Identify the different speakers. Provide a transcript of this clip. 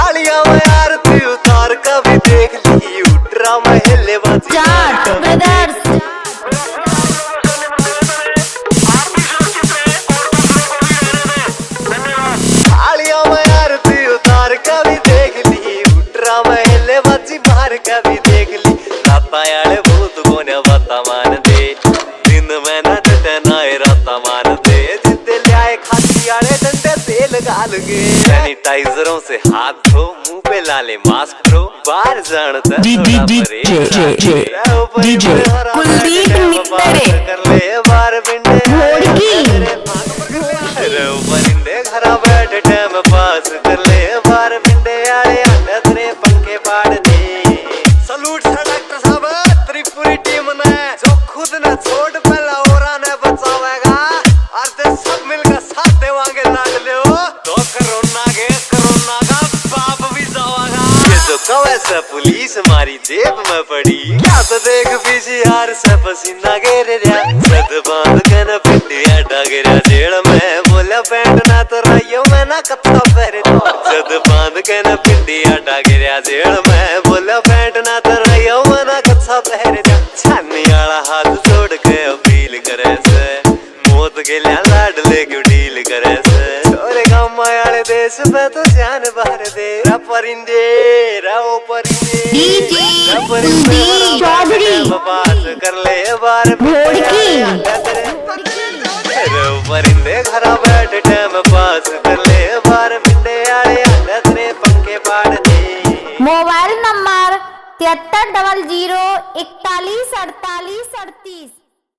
Speaker 1: थालियां में आरती उतार कभी देख ली उठरा महले
Speaker 2: जाट ब्रदर्स
Speaker 1: थालियां में आरती उतार कभी देख ली उठरा महले बाजी मार कभी देख ली राता याले भूत कोने बाता मान दे दिन में न डटे ना राता मान दे जिद्दे लियाए खाती याले डंडे तेल गाल गे सैनिटाइजरों से हाथ धो मुंह पे लाले मास्क धो बाहर जानता
Speaker 2: डीजे कुलदीप मित्तरे
Speaker 1: कर ले बार बिंडे परिंदे घरा बैठ टाइम पास कर ले बार बिंडे आले अंडे तेरे पंखे पाड़ दे सलूट से डॉक्टर साहब त्रिपुरी टीम ने जो खुद ने छोड़ पहला और ने बचावेगा और ते सब मिलकर साथ देवांगे लाड ले तो कोरोना का बाप भी जावागा ये जो कवे से पुलिस मारी जेब में पड़ी क्या तो देख पीछे से पसीना गिर रहा सद बांध के न पिटिया डगरा जेड़ में बोला पैंट ना तो रहियो मैं ना कत्ता पहरे सद बांध के न पिटिया डगरा जेड़ में बोला पैंट ना तो रहियो मैं ना कत्ता पहरे छानी वाला हाथ जोड़ के अपील करे से मौत के लिए लाड ले क्यों डील करे से छोरे गाँव वाले देश में तो जान बाहर दे परिंदे राओ परिंदे
Speaker 2: डीजे कुलदीप चौधरी
Speaker 1: बात कर ले बार